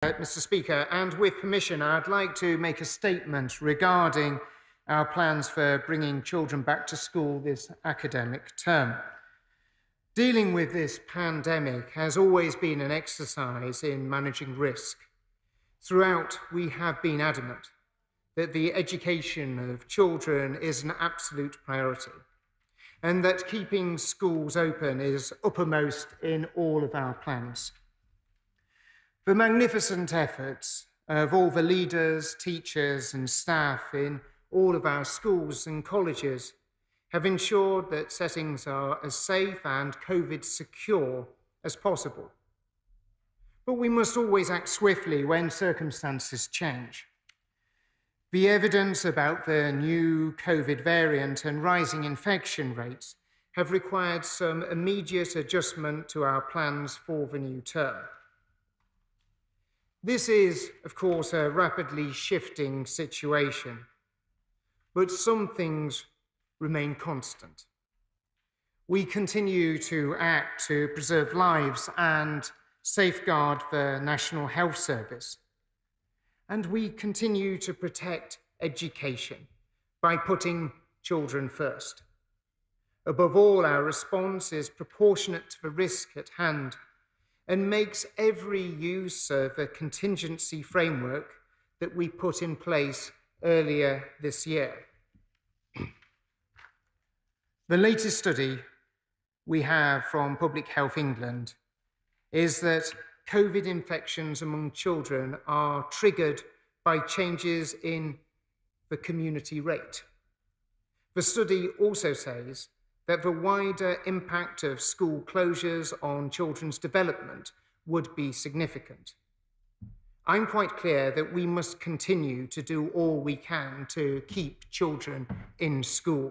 Mr. Speaker, and with permission, I'd like to make a statement regarding our plans for bringing children back to school this academic term. Dealing with this pandemic has always been an exercise in managing risk. Throughout, we have been adamant that the education of children is an absolute priority, and that keeping schools open is uppermost in all of our plans. The magnificent efforts of all the leaders, teachers and staff in all of our schools and colleges have ensured that settings are as safe and COVID secure as possible. But we must always act swiftly when circumstances change. The evidence about the new COVID variant and rising infection rates have required some immediate adjustment to our plans for the new term. This is, of course, a rapidly shifting situation, but some things remain constant. We continue to act to preserve lives and safeguard the National Health Service, and we continue to protect education by putting children first. Above all, our response is proportionate to the risk at hand and makes every use of a contingency framework that we put in place earlier this year. The latest study we have from Public Health England is that COVID infections among children are triggered by changes in the community rate. The study also says that the wider impact of school closures on children's development would be significant. I'm quite clear that we must continue to do all we can to keep children in school.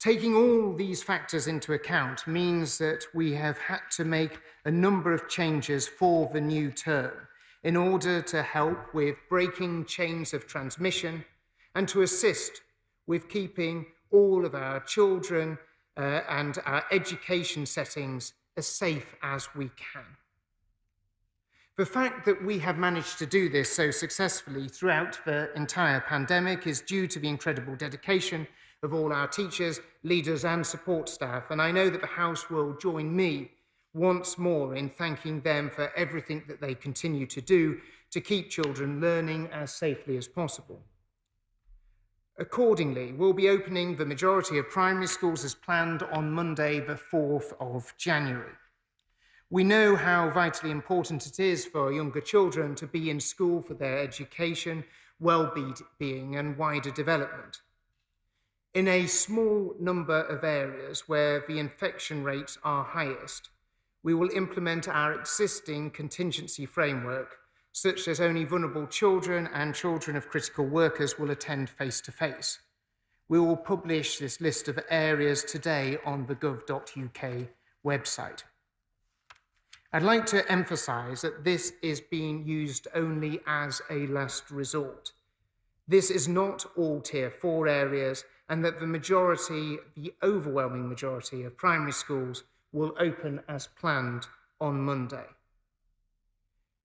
Taking all these factors into account means that we have had to make a number of changes for the new term in order to help with breaking chains of transmission and to assist with keeping all of our children and our education settings as safe as we can. The fact that we have managed to do this so successfully throughout the entire pandemic is due to the incredible dedication of all our teachers, leaders and support staff, and I know that the House will join me once more in thanking them for everything that they continue to do to keep children learning as safely as possible. Accordingly, we'll be opening the majority of primary schools as planned on Monday, the 4th of January. We know how vitally important it is for younger children to be in school for their education, well-being and wider development. In a small number of areas where the infection rates are highest, we will implement our existing contingency framework such that only vulnerable children and children of critical workers will attend face-to-face. We will publish this list of areas today on the gov.uk website. I'd like to emphasise that this is being used only as a last resort. This is not all Tier 4 areas, and that the overwhelming majority of primary schools will open as planned on Monday.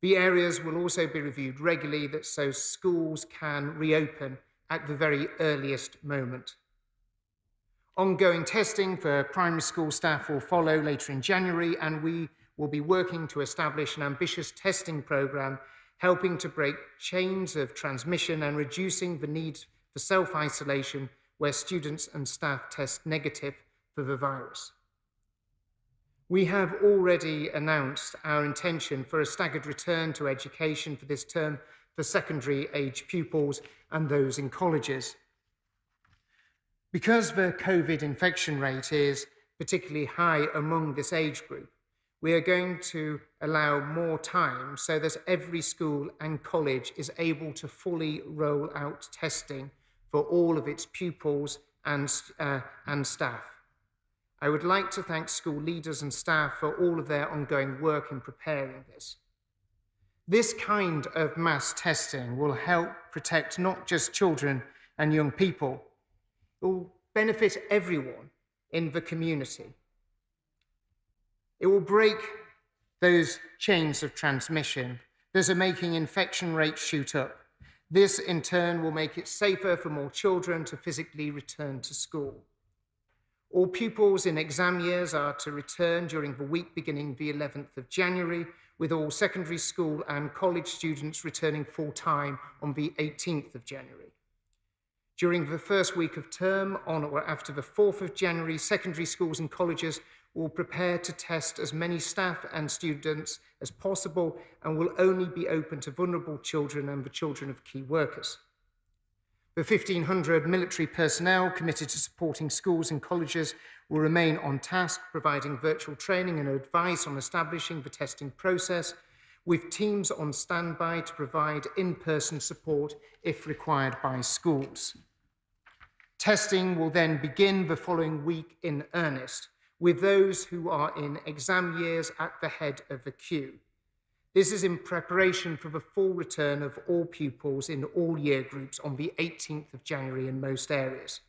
The areas will also be reviewed regularly so schools can reopen at the very earliest moment. Ongoing testing for primary school staff will follow later in January, and we will be working to establish an ambitious testing programme helping to break chains of transmission and reducing the need for self-isolation where students and staff test negative for the virus. We have already announced our intention for a staggered return to education for this term for secondary age pupils and those in colleges. Because the COVID infection rate is particularly high among this age group, we are going to allow more time so that every school and college is able to fully roll out testing for all of its pupils and staff. I would like to thank school leaders and staff for all of their ongoing work in preparing this. This kind of mass testing will help protect not just children and young people, it will benefit everyone in the community. It will break those chains of transmission that are making infection rates shoot up. This, in turn, will make it safer for more children to physically return to school. All pupils in exam years are to return during the week beginning the 11th of January, with all secondary school and college students returning full-time on the 18th of January. During the first week of term, on or after the 4th of January, secondary schools and colleges will prepare to test as many staff and students as possible and will only be open to vulnerable children and the children of key workers. The 1,500 military personnel committed to supporting schools and colleges will remain on task, providing virtual training and advice on establishing the testing process, with teams on standby to provide in-person support if required by schools. Testing will then begin the following week in earnest, with those who are in exam years at the head of the queue. This is in preparation for the full return of all pupils in all year groups on the 18th of January in most areas.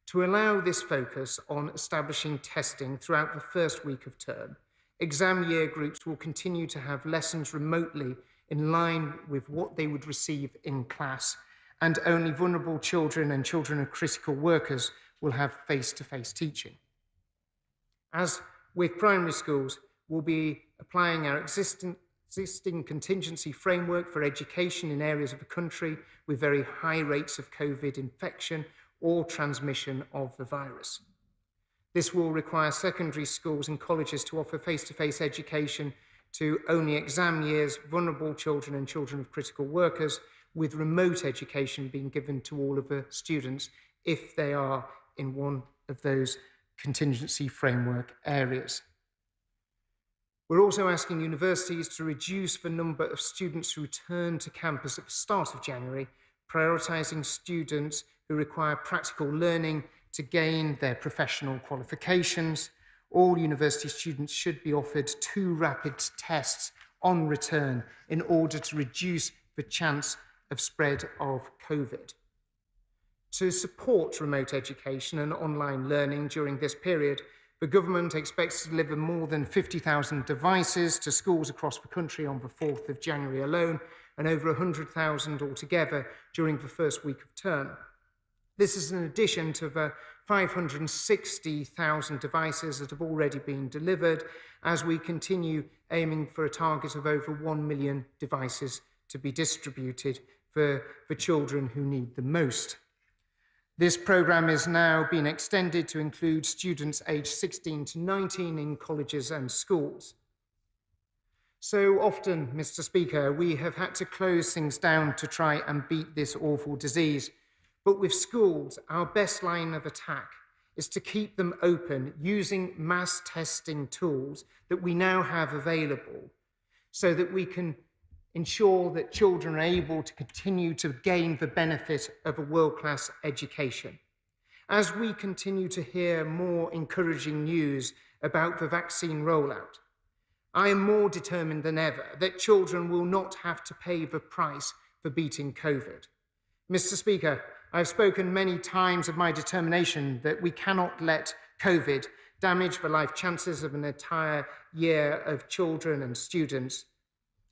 To allow this focus on establishing testing throughout the first week of term, exam year groups will continue to have lessons remotely in line with what they would receive in class, and only vulnerable children and children of critical workers will have face-to-face teaching. As with primary schools, we'll be applying our existing contingency framework for education in areas of the country with very high rates of COVID infection or transmission of the virus. This will require secondary schools and colleges to offer face-to-face education to only exam years, vulnerable children and children of critical workers, with remote education being given to all of the students if they are in one of those contingency framework areas. We're also asking universities to reduce the number of students who return to campus at the start of January, prioritising students who require practical learning to gain their professional qualifications. All university students should be offered 2 rapid tests on return in order to reduce the chance of spread of COVID. To support remote education and online learning during this period, the government expects to deliver more than 50,000 devices to schools across the country on the 4th of January alone, and over 100,000 altogether during the first week of term. This is in addition to the 560,000 devices that have already been delivered, as we continue aiming for a target of over 1 million devices to be distributed for the children who need them most. This programme is now being extended to include students aged 16 to 19 in colleges and schools. So often, Mr. Speaker, we have had to close things down to try and beat this awful disease. But with schools, our best line of attack is to keep them open using mass testing tools that we now have available so that we can ensure that children are able to continue to gain the benefit of a world-class education. As we continue to hear more encouraging news about the vaccine rollout, I am more determined than ever that children will not have to pay the price for beating COVID. Mr. Speaker, I've spoken many times of my determination that we cannot let COVID damage the life chances of an entire year of children and students.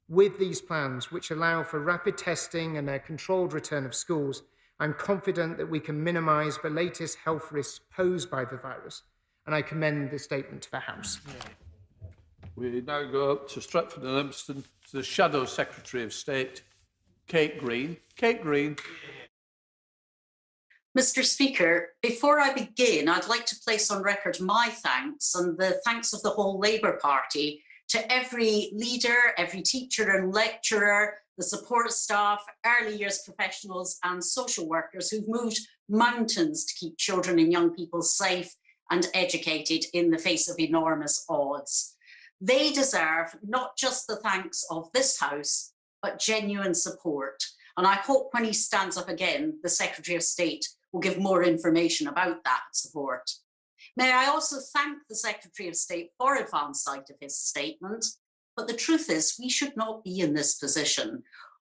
With these plans, which allow for rapid testing and a controlled return of schools, I'm confident that we can minimise the latest health risks posed by the virus, and I commend this statement to the House. We now go up to Stratford and Livingston to the Shadow Secretary of State, Kate Green. Kate Green. Mr. Speaker, before I begin, I'd like to place on record my thanks and the thanks of the whole Labour Party to every leader, every teacher and lecturer, the support staff, early years professionals and social workers who've moved mountains to keep children and young people safe and educated in the face of enormous odds. They deserve not just the thanks of this House, but genuine support. And I hope when he stands up again, the Secretary of State will give more information about that support. May I also thank the Secretary of State for advance sight of his statement, but the truth is we should not be in this position.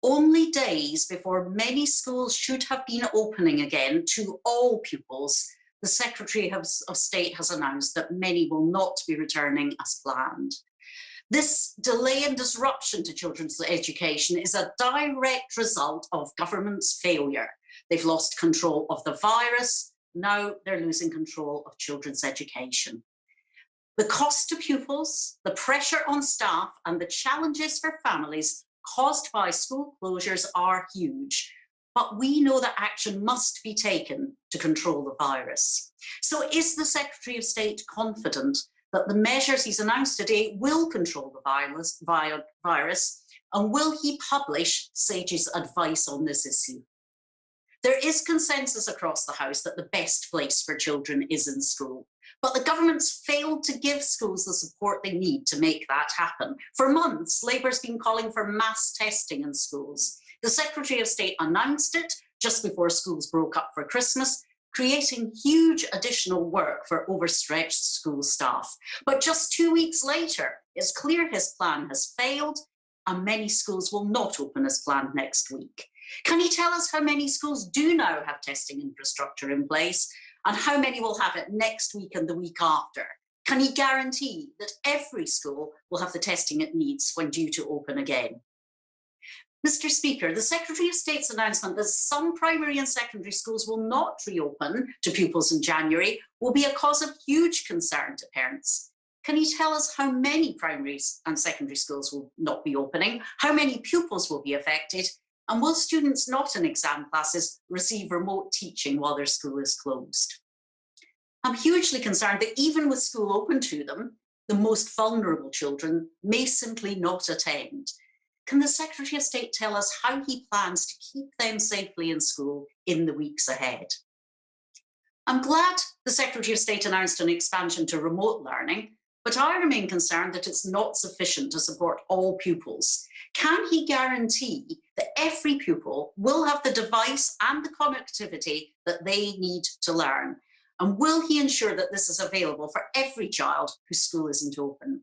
Only days before many schools should have been opening again to all pupils, the Secretary of State has announced that many will not be returning as planned. This delay and disruption to children's education is a direct result of government's failure. They've lost control of the virus. Now they're losing control of children's education. The cost to pupils, the pressure on staff, and the challenges for families caused by school closures are huge. But we know that action must be taken to control the virus. So is the Secretary of State confident that the measures he's announced today will control the virus, and will he publish SAGE's advice on this issue? There is consensus across the House that the best place for children is in school, but the government's failed to give schools the support they need to make that happen. For months, Labour's been calling for mass testing in schools. The Secretary of State announced it just before schools broke up for Christmas, creating huge additional work for overstretched school staff. But just 2 weeks later, it's clear his plan has failed, and many schools will not open as planned next week. Can he tell us how many schools do now have testing infrastructure in place, and how many will have it next week and the week after? Can he guarantee that every school will have the testing it needs when due to open again? Mr. Speaker, the Secretary of State's announcement that some primary and secondary schools will not reopen to pupils in January will be a cause of huge concern to parents. Can you tell us how many primary and secondary schools will not be opening, how many pupils will be affected, and will students not in exam classes receive remote teaching while their school is closed? I'm hugely concerned that even with school open to them, the most vulnerable children may simply not attend. Can the Secretary of State tell us how he plans to keep them safely in school in the weeks ahead? I'm glad the Secretary of State announced an expansion to remote learning, but I remain concerned that it's not sufficient to support all pupils. Can he guarantee that every pupil will have the device and the connectivity that they need to learn? And will he ensure that this is available for every child whose school isn't open?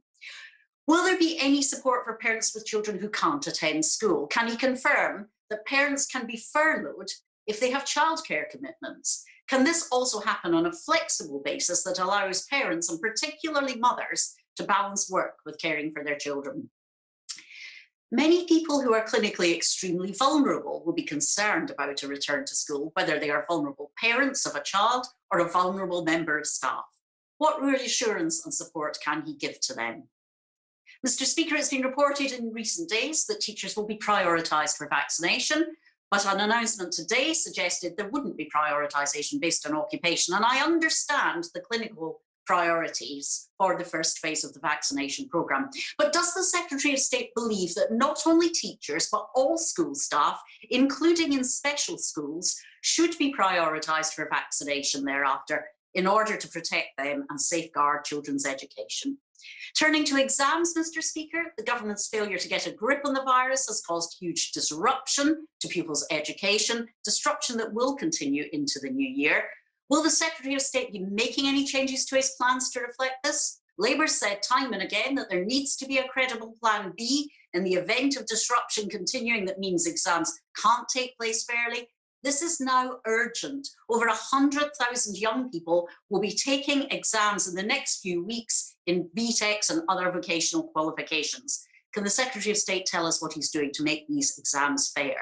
Will there be any support for parents with children who can't attend school? Can he confirm that parents can be furloughed if they have childcare commitments? Can this also happen on a flexible basis that allows parents, and particularly mothers, to balance work with caring for their children? Many people who are clinically extremely vulnerable will be concerned about a return to school, whether they are vulnerable parents of a child or a vulnerable member of staff. What reassurance and support can he give to them? Mr. Speaker, it's been reported in recent days that teachers will be prioritised for vaccination, but an announcement today suggested there wouldn't be prioritisation based on occupation, and I understand the clinical priorities for the first phase of the vaccination programme. But does the Secretary of State believe that not only teachers, but all school staff, including in special schools, should be prioritised for vaccination thereafter in order to protect them and safeguard children's education? Turning to exams, Mr. Speaker, the government's failure to get a grip on the virus has caused huge disruption to pupils' education, disruption that will continue into the new year. Will the Secretary of State be making any changes to his plans to reflect this? Labour said time and again that there needs to be a credible plan B in the event of disruption continuing that means exams can't take place fairly. This is now urgent. Over 100,000 young people will be taking exams in the next few weeks in BTECs and other vocational qualifications. Can the Secretary of State tell us what he's doing to make these exams fair?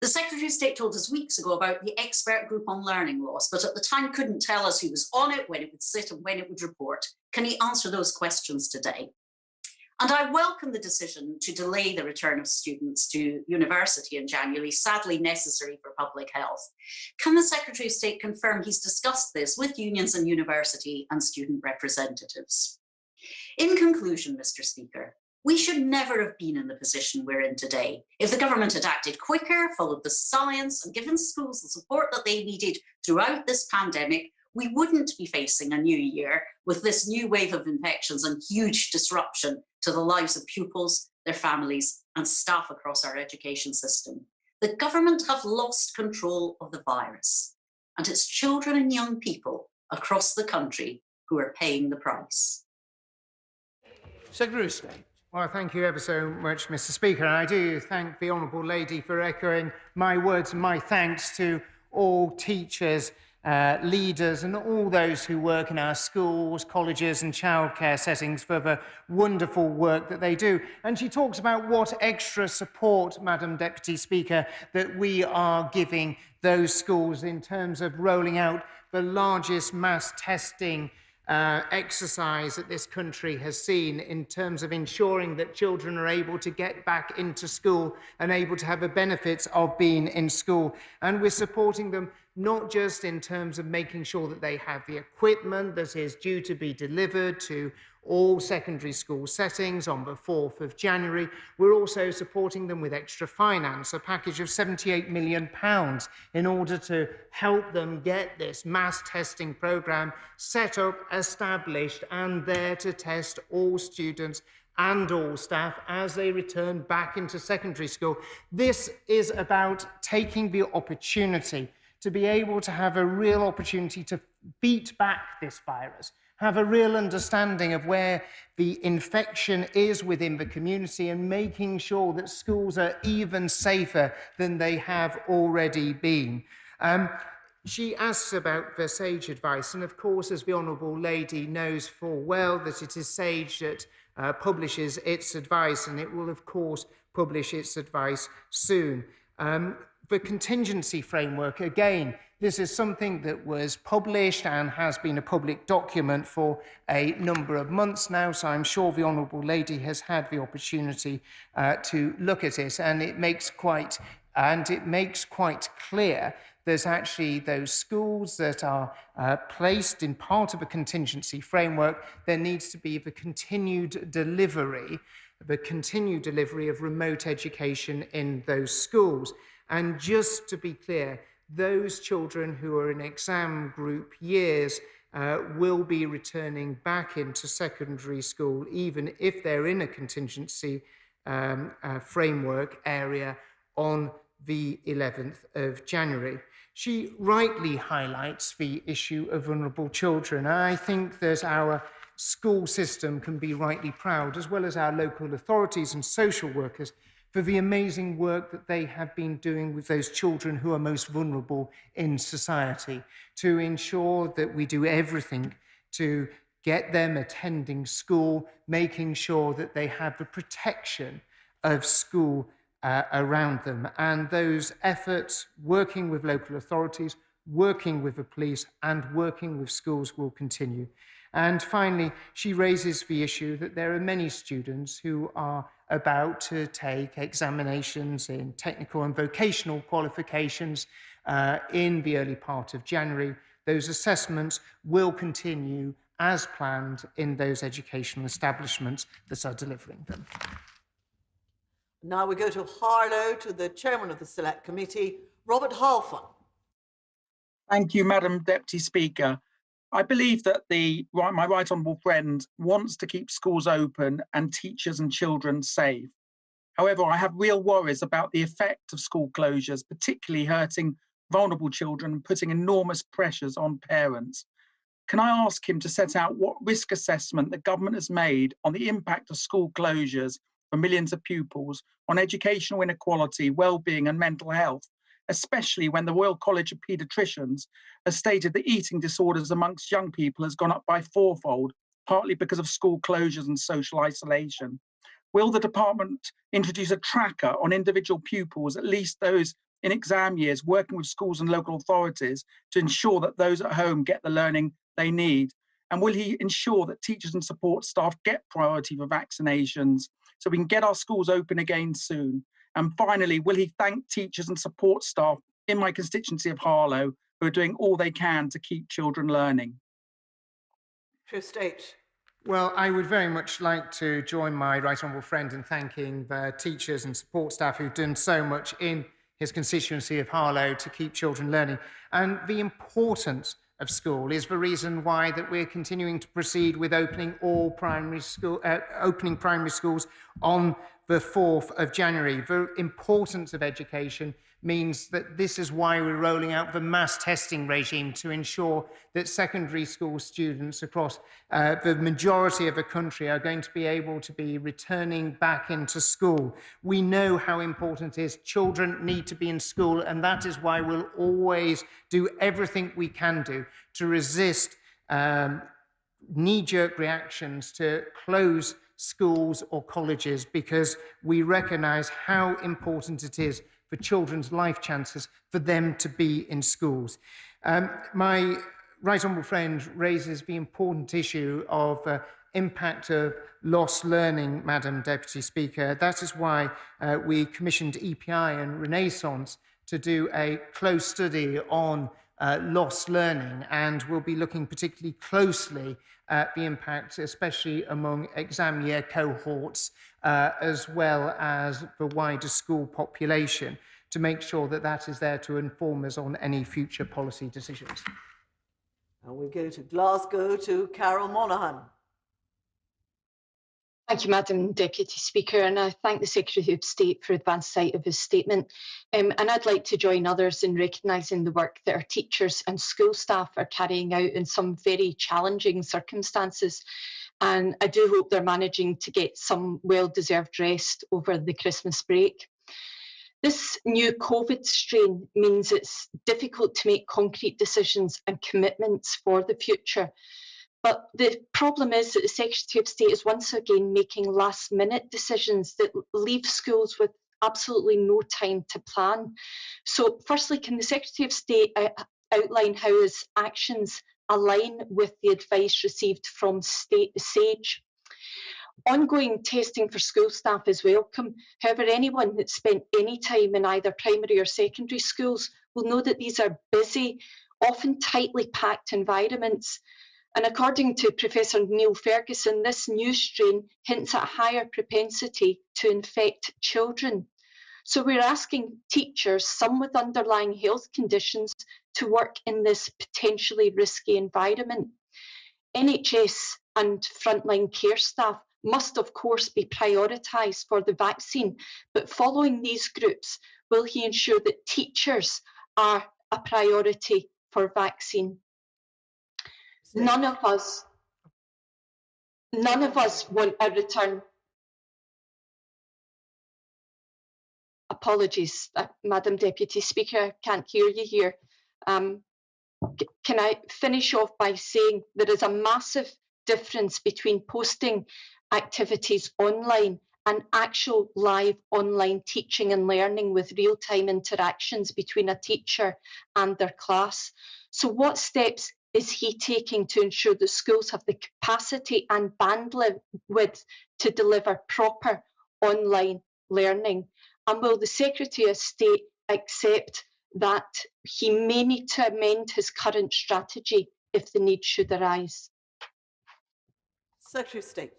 The Secretary of State told us weeks ago about the expert group on learning loss, but at the time couldn't tell us who was on it, when it would sit and when it would report. Can he answer those questions today? And I welcome the decision to delay the return of students to university in January, sadly necessary for public health. Can the Secretary of State confirm he's discussed this with unions and university and student representatives? In conclusion, Mr. Speaker, we should never have been in the position we're in today. If the government had acted quicker, followed the science, and given schools the support that they needed throughout this pandemic, we wouldn't be facing a new year with this new wave of infections and huge disruption to the lives of pupils, their families, and staff across our education system. The government have lost control of the virus, and it's children and young people across the country who are paying the price. Secretary of State. Well, thank you ever so much, Mr. Speaker. And I do thank the Honourable Lady for echoing my words and my thanks to all teachers leaders and all those who work in our schools, colleges and childcare settings for the wonderful work that they do. And she talks about what extra support, Madam Deputy Speaker, that we are giving those schools in terms of rolling out the largest mass testing exercise that this country has seen in terms of ensuring that children are able to get back into school and able to have the benefits of being in school. And we're supporting them not just in terms of making sure that they have the equipment that is due to be delivered to all secondary school settings on the 4th of January. We're also supporting them with extra finance, a package of £78 million in order to help them get this mass testing programme set up, established, and there to test all students and all staff as they return back into secondary school. This is about taking the opportunity to be able to have a real opportunity to beat back this virus, have a real understanding of where the infection is within the community and making sure that schools are even safer than they have already been. She asks about the SAGE advice, and of course, as the Honourable Lady knows full well, that it is SAGE that publishes its advice, and it will of course publish its advice soon. The contingency framework, again, this is something that was published and has been a public document for a number of months now, so I'm sure the Honourable Lady has had the opportunity to look at it, and it makes quite clear that actually those schools that are placed in part of a contingency framework, there needs to be the continued delivery of remote education in those schools. And just to be clear, those children who are in exam group years will be returning back into secondary school, even if they're in a contingency framework area on the 11th of January. She rightly highlights the issue of vulnerable children. I think that our school system can be rightly proud, as well as our local authorities and social workers, for the amazing work that they have been doing with those children who are most vulnerable in society, to ensure that we do everything to get them attending school, making sure that they have the protection of school around them. And those efforts, working with local authorities, working with the police, and working with schools will continue. And finally, she raises the issue that there are many students who are about to take examinations in technical and vocational qualifications in the early part of January. Those assessments will continue as planned in those educational establishments that are delivering them. Now we go to Harlow, to the Chairman of the Select Committee, Robert Halfon. Thank you, Madam Deputy Speaker. I believe that my right honourable friend wants to keep schools open and teachers and children safe. However, I have real worries about the effect of school closures, particularly hurting vulnerable children and putting enormous pressures on parents. Can I ask him to set out what risk assessment the government has made on the impact of school closures for millions of pupils on educational inequality, well-being and mental health, especially when the Royal College of Paediatricians has stated that eating disorders amongst young people has gone up by fourfold, partly because of school closures and social isolation. Will the department introduce a tracker on individual pupils, at least those in exam years, working with schools and local authorities to ensure that those at home get the learning they need? And will he ensure that teachers and support staff get priority for vaccinations so we can get our schools open again soon? And finally, will he thank teachers and support staff in my constituency of Harlow who are doing all they can to keep children learning? True state. Well, I would very much like to join my right honourable friend in thanking the teachers and support staff who've done so much in his constituency of Harlow to keep children learning. And the importance of school is the reason why that we're continuing to proceed with opening primary schools on the 4th of January. The importance of education means that this is why we're rolling out the mass testing regime to ensure that secondary school students across the majority of the country are going to be able to be returning back into school. We know how important it is. Children need to be in school, and that is why we'll always do everything we can do to resist knee-jerk reactions to close schools or colleges, because we recognise how important it is for children's life chances for them to be in schools. My right honourable friend raises the important issue of impact of lost learning, Madam Deputy Speaker. That is why we commissioned EPI and Renaissance to do a close study on lost learning, and we'll be looking particularly closely at the impact, especially among exam year cohorts, as well as the wider school population, to make sure that that is there to inform us on any future policy decisions. And we go to Glasgow to Carol Monaghan. Thank you, Madam Deputy Speaker, and I thank the Secretary of State for advance sight of his statement. And I'd like to join others in recognising the work that our teachers and school staff are carrying out in some very challenging circumstances. And I do hope they're managing to get some well-deserved rest over the Christmas break. This new COVID strain means it's difficult to make concrete decisions and commitments for the future. But the problem is that the Secretary of State is once again making last-minute decisions that leave schools with absolutely no time to plan. So firstly, can the Secretary of State outline how his actions align with the advice received from SAGE? Ongoing testing for school staff is welcome. However, anyone that's spent any time in either primary or secondary schools will know that these are busy, often tightly packed environments. And according to Professor Neil Ferguson, this new strain hints at a higher propensity to infect children. So we're asking teachers, some with underlying health conditions, to work in this potentially risky environment. NHS and frontline care staff must, of course, be prioritised for the vaccine, but following these groups, will he ensure that teachers are a priority for vaccine? None of us want a return. Apologies, Madam Deputy Speaker, I can't hear you here. Can I finish off by saying there is a massive difference between posting activities online and actual live online teaching and learning with real-time interactions between a teacher and their class. So what steps is he taking to ensure that schools have the capacity and bandwidth to deliver proper online learning? And will the Secretary of State accept that he may need to amend his current strategy if the need should arise? Secretary of State.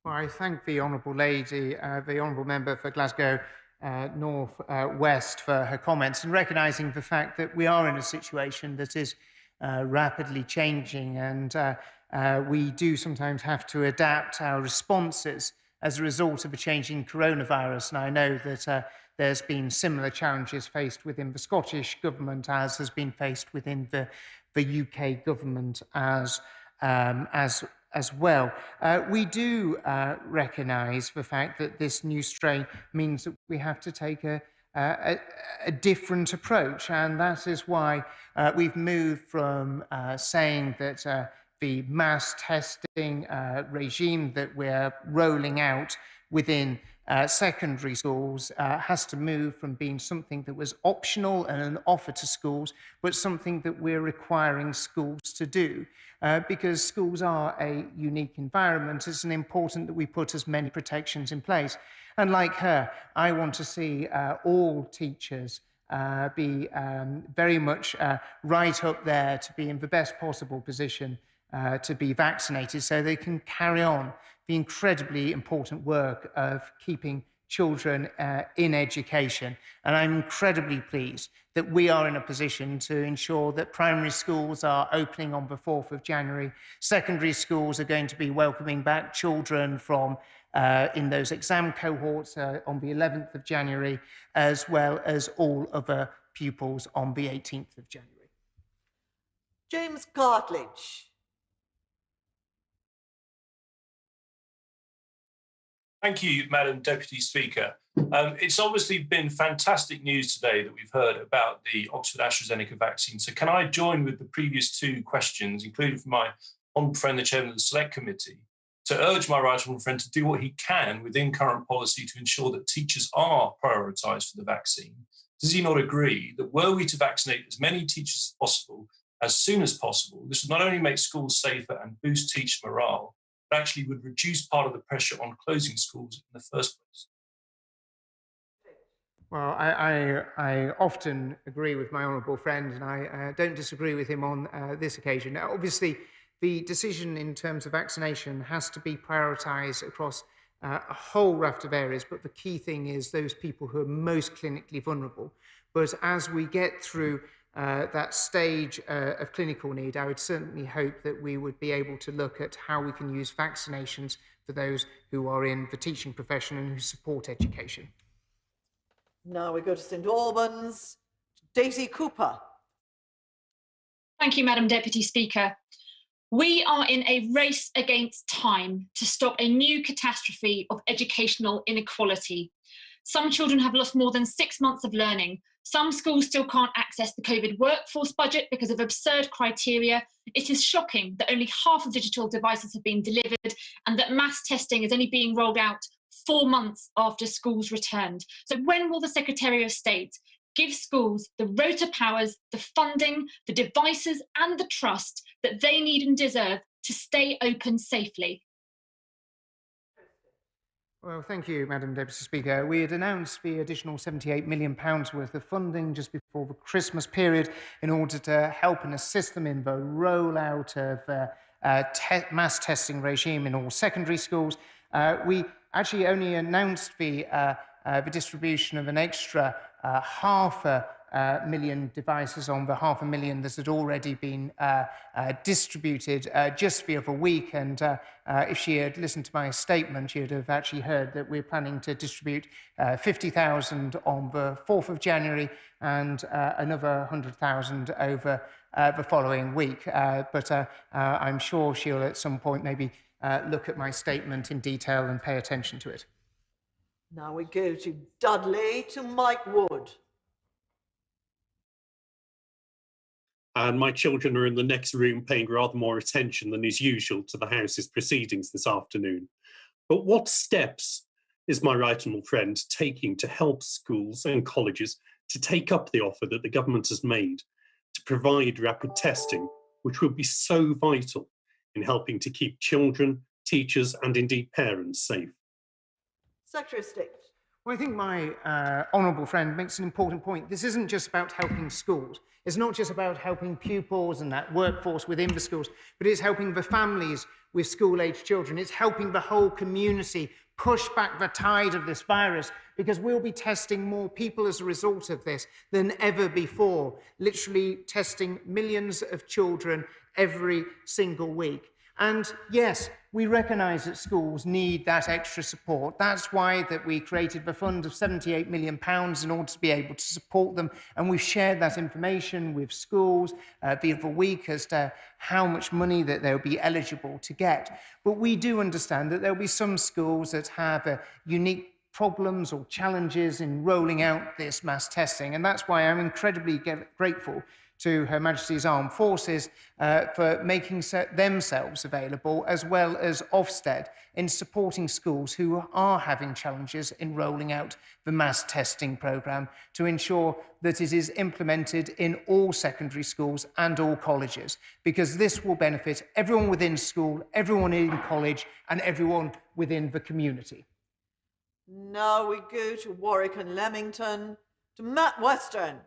Well, I thank the Honourable Lady, the Honourable Member for Glasgow North West, for her comments, and recognising the fact that we are in a situation that is rapidly changing, and we do sometimes have to adapt our responses as a result of a changing coronavirus. And I know that there's been similar challenges faced within the Scottish Government as has been faced within the UK Government as well. We do recognise the fact that this new strain means that we have to take a different approach, and that is why we've moved from saying that the mass testing regime that we're rolling out within secondary schools has to move from being something that was optional and an offer to schools, but something that we're requiring schools to do. Because schools are a unique environment, it's important that we put as many protections in place. And like her, I want to see all teachers be very much right up there to be in the best possible position to be vaccinated, so they can carry on the incredibly important work of keeping children in education. And I'm incredibly pleased that we are in a position to ensure that primary schools are opening on the 4th of January. Secondary schools are going to be welcoming back children from in those exam cohorts on the 11th of January, as well as all other pupils on the 18th of January. James Cartledge. Thank you, Madam Deputy Speaker. It's obviously been fantastic news today that we've heard about the Oxford AstraZeneca vaccine. So can I join with the previous two questions, including from my honourable friend, the chairman of the Select Committee, to urge my right honourable friend to do what he can within current policy to ensure that teachers are prioritised for the vaccine? Does he not agree that were we to vaccinate as many teachers as possible, as soon as possible, this would not only make schools safer and boost teacher morale, but actually would reduce part of the pressure on closing schools in the first place? Well, I often agree with my honourable friend, and I don't disagree with him on this occasion. Now, obviously, the decision in terms of vaccination has to be prioritised across a whole raft of areas, but the key thing is those people who are most clinically vulnerable. But as we get through that stage of clinical need, I would certainly hope that we would be able to look at how we can use vaccinations for those who are in the teaching profession and who support education. Now we go to St Albans. Daisy Cooper. Thank you, Madam Deputy Speaker. We are in a race against time to stop a new catastrophe of educational inequality. Some children have lost more than 6 months of learning. Some schools still can't access the COVID workforce budget because of absurd criteria. It is shocking that only half of digital devices have been delivered and that mass testing is only being rolled out 4 months after schools returned. So when will the Secretary of State give schools the rota powers, the funding, the devices and the trust that they need and deserve to stay open safely? Well, thank you, Madam Deputy Speaker. We had announced the additional £78 million worth of funding just before the Christmas period in order to help and assist them in the rollout of mass testing regime in all secondary schools. We actually only announced the distribution of an extra 500,000 devices on the 500,000 that had already been distributed just the other week. And if she had listened to my statement, she would have actually heard that we're planning to distribute 50,000 on the 4th of January and another 100,000 over the following week. But I'm sure she'll at some point maybe look at my statement in detail and pay attention to it. Now we go to Dudley, to Mike Wood. And my children are in the next room paying rather more attention than is usual to the House's proceedings this afternoon. But what steps is my right honourable friend taking to help schools and colleges to take up the offer that the government has made to provide rapid testing, which will be so vital in helping to keep children, teachers and indeed parents safe? Secretary of State. Well, I think my honourable friend makes an important point. This isn't just about helping schools. It's not just about helping pupils and that workforce within the schools, but it's helping the families with school-aged children. It's helping the whole community push back the tide of this virus, because we'll be testing more people as a result of this than ever before, literally testing millions of children every single week. And yes, we recognise that schools need that extra support. That's why that we created the fund of £78 million in order to be able to support them. And we've shared that information with schools the other week as to how much money that they'll be eligible to get. But we do understand that there'll be some schools that have unique problems or challenges in rolling out this mass testing. And that's why I'm incredibly grateful to Her Majesty's Armed Forces for making themselves available, as well as Ofsted, in supporting schools who are having challenges in rolling out the mass testing programme to ensure that it is implemented in all secondary schools and all colleges, because this will benefit everyone within school, everyone in college and everyone within the community. Now we go to Warwick and Leamington, to Matt Western.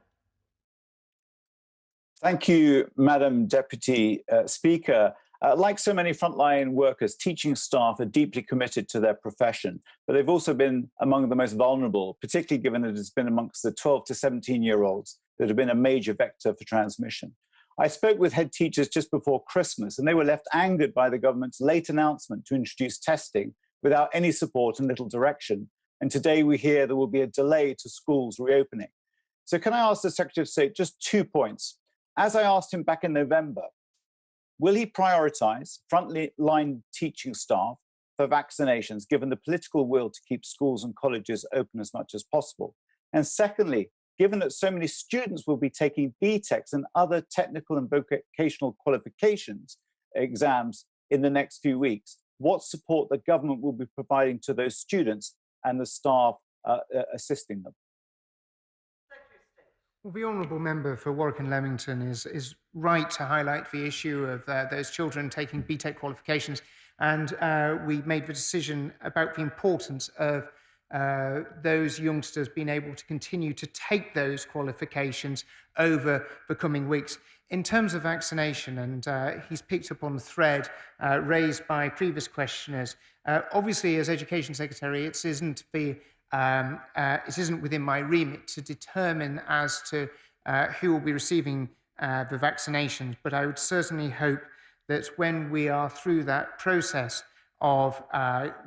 Thank you, Madam Deputy Speaker. Like so many frontline workers, teaching staff are deeply committed to their profession, but they've also been among the most vulnerable, particularly given that it's been amongst the 12 to 17-year-olds that have been a major vector for transmission. I spoke with head teachers just before Christmas, and they were left angered by the government's late announcement to introduce testing without any support and little direction. And today we hear there will be a delay to schools reopening. So can I ask the Secretary of State just 2 points? As I asked him back in November, will he prioritise frontline teaching staff for vaccinations, given the political will to keep schools and colleges open as much as possible? And secondly, given that so many students will be taking BTECs and other technical and vocational qualifications exams in the next few weeks, what support the government will be providing to those students and the staff assisting them? Well, the honourable member for Warwick and Leamington is right to highlight the issue of those children taking BTEC qualifications, and we made the decision about the importance of those youngsters being able to continue to take those qualifications over the coming weeks. In terms of vaccination, and he's picked up on the thread raised by previous questioners, obviously as Education Secretary, it isn't within my remit to determine as to who will be receiving the vaccinations, but I would certainly hope that when we are through that process of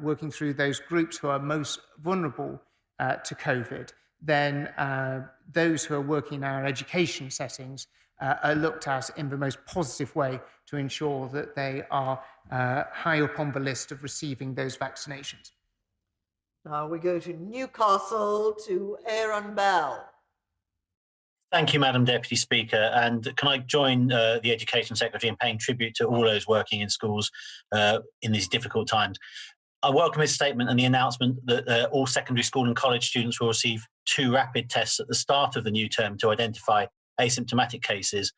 working through those groups who are most vulnerable to COVID, then those who are working in our education settings are looked at in the most positive way to ensure that they are high up on the list of receiving those vaccinations. Now we go to Newcastle, to Aaron Bell. Thank you, Madam Deputy Speaker. And can I join the Education Secretary in paying tribute to all those working in schools in these difficult times? I welcome his statement and the announcement that all secondary school and college students will receive 2 rapid tests at the start of the new term to identify asymptomatic cases.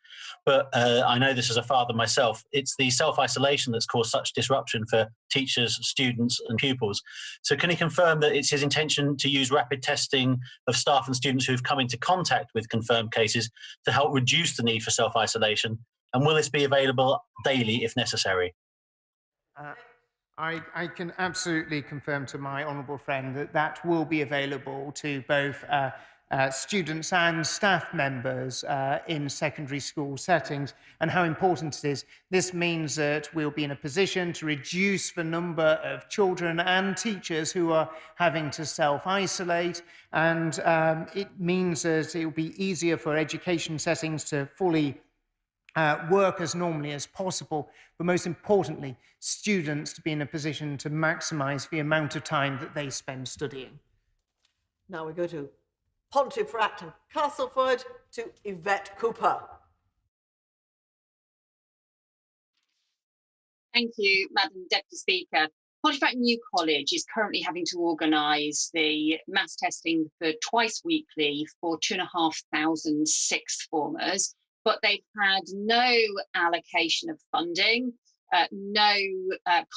But I know this as a father myself, it's the self-isolation that's caused such disruption for teachers, students and pupils. So can he confirm that it's his intention to use rapid testing of staff and students who've come into contact with confirmed cases to help reduce the need for self-isolation? And will this be available daily if necessary? I can absolutely confirm to my honourable friend that that will be available to both students and staff members in secondary school settings, and how important it is. This means that we'll be in a position to reduce the number of children and teachers who are having to self-isolate, and it means that it will be easier for education settings to fully work as normally as possible, but most importantly, students to be in a position to maximise the amount of time that they spend studying. Now we go to Pontefract and Castleford, to Yvette Cooper. Thank you, Madam Deputy Speaker. Pontefract New College is currently having to organise the mass testing for twice weekly for 2,500 sixth formers, but they've had no allocation of funding, no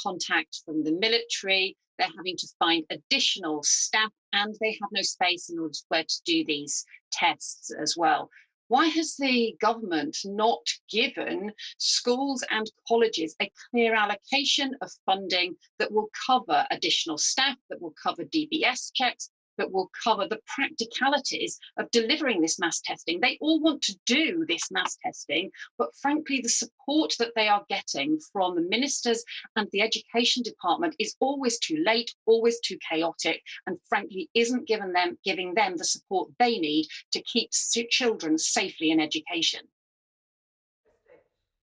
contact from the military. They're having to find additional staff, and they have no space in order to do these tests as well. Why has the government not given schools and colleges a clear allocation of funding that will cover additional staff, that will cover DBS checks, that will cover the practicalities of delivering this mass testing? They all want to do this mass testing, but frankly, the support that they are getting from the ministers and the education department is always too late, always too chaotic, and frankly, isn't giving them the support they need to keep children safely in education.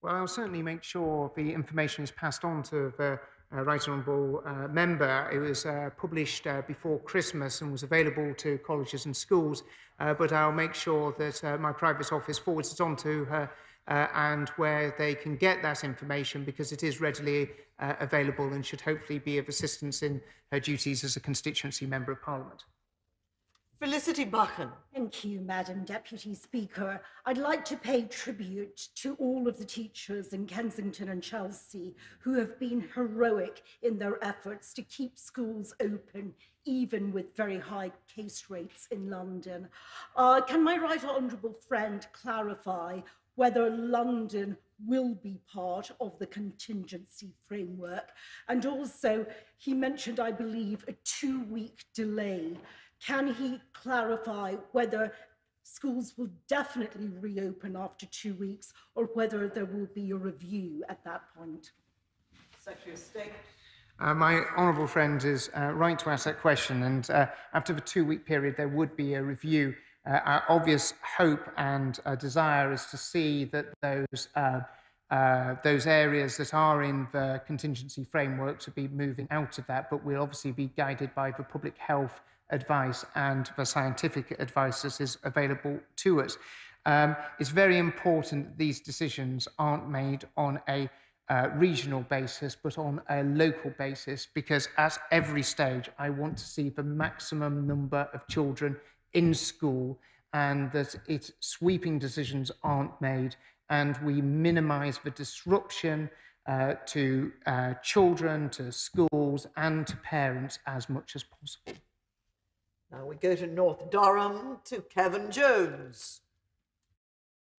Well, I'll certainly make sure the information is passed on to the Right Honourable Member. It was published before Christmas and was available to colleges and schools, but I'll make sure that my private office forwards it on to her and where they can get that information, because it is readily available and should hopefully be of assistance in her duties as a constituency Member of Parliament. Felicity Buchan. Thank you, Madam Deputy Speaker. I'd like to pay tribute to all of the teachers in Kensington and Chelsea who have been heroic in their efforts to keep schools open, even with very high case rates in London. Can my right honourable friend clarify whether London will be part of the contingency framework? And also, he mentioned, I believe, a 2-week delay. Can he clarify whether schools will definitely reopen after 2 weeks, or whether there will be a review at that point? Secretary of State. My honourable friend is right to ask that question, and after the 2-week period there would be a review. Our obvious hope and desire is to see that those areas that are in the contingency framework to be moving out of that, but we'll obviously be guided by the public health advice and the scientific advice that is available to us. It's very important that these decisions aren't made on a regional basis, but on a local basis, because at every stage, I want to see the maximum number of children in school, and that sweeping decisions aren't made, and we minimise the disruption to children, to schools, and to parents as much as possible. Now we go to North Durham, to Kevin Jones.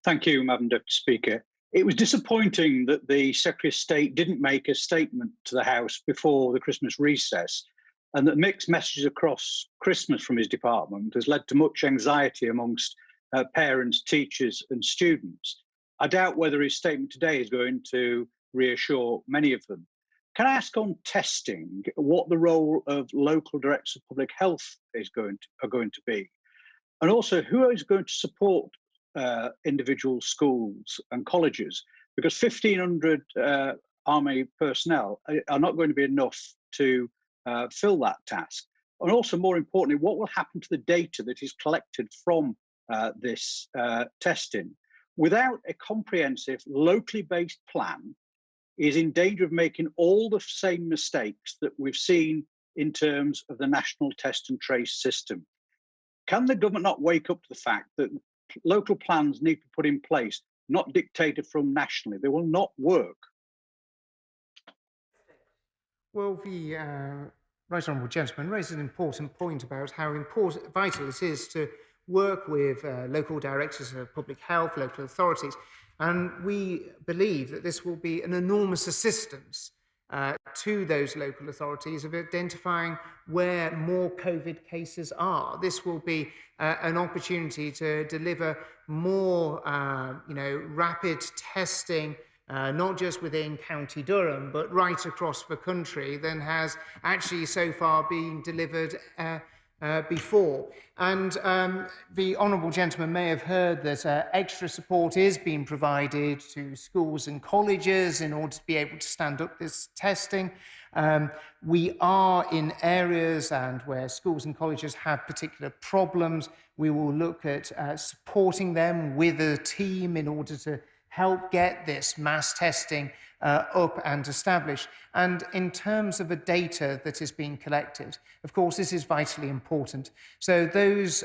Thank you, Madam Deputy Speaker. It was disappointing that the Secretary of State didn't make a statement to the House before the Christmas recess, and that mixed messages across Christmas from his department has led to much anxiety amongst parents, teachers and students. I doubt whether his statement today is going to reassure many of them. Can I ask on testing what the role of local directors of public health are going to be? And also, who is going to support individual schools and colleges? Because 1,500 Army personnel are not going to be enough to fill that task. And also, more importantly, what will happen to the data that is collected from this testing? Without a comprehensive, locally based plan, is in danger of making all the same mistakes that we've seen in terms of the national test and trace system. Can the government not wake up to the fact that local plans need to be put in place, not dictated from nationally? They will not work. Well, the right honourable gentleman raised an important point about how vital it is to work with local directors of public health, local authorities, and we believe that this will be an enormous assistance to those local authorities of identifying where more COVID cases are. This will be an opportunity to deliver more, rapid testing, not just within County Durham, but right across the country than has actually so far been delivered before. And the honourable gentleman may have heard that extra support is being provided to schools and colleges in order to be able to stand up this testing. We are in areas and where schools and colleges have particular problems. We will look at supporting them with a team in order to help get this mass testing up and established. And in terms of the data that is being collected, of course, this is vitally important. So those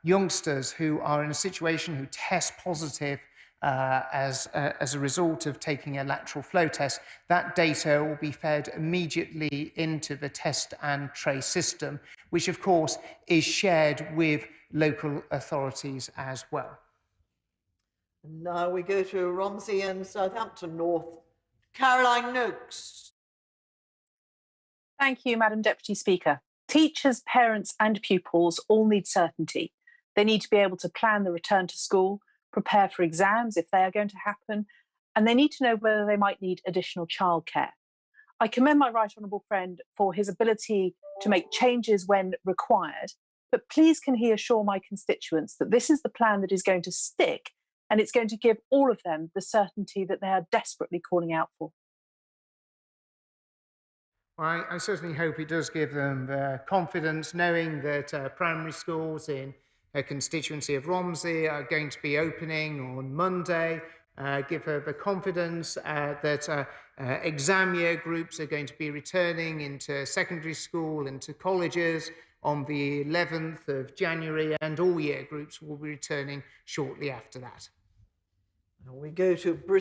youngsters who are in a situation who test positive as a result of taking a lateral flow test, that data will be fed immediately into the test and trace system, which of course is shared with local authorities as well. Now we go to Romsey and Southampton North. Caroline Noakes. Thank you, Madam Deputy Speaker. Teachers, parents and pupils all need certainty. They need to be able to plan the return to school, prepare for exams if they are going to happen, and they need to know whether they might need additional childcare. I commend my right honourable friend for his ability to make changes when required, but please can he assure my constituents that this is the plan that is going to stick, and it's going to give all of them the certainty that they are desperately calling out for. Well, I certainly hope it does give them the confidence, knowing that primary schools in a constituency of Romsey are going to be opening on Monday. Give her the confidence that exam year groups are going to be returning into secondary school, into colleges on the 11th of January, and all year groups will be returning shortly after that. We go to Bristol.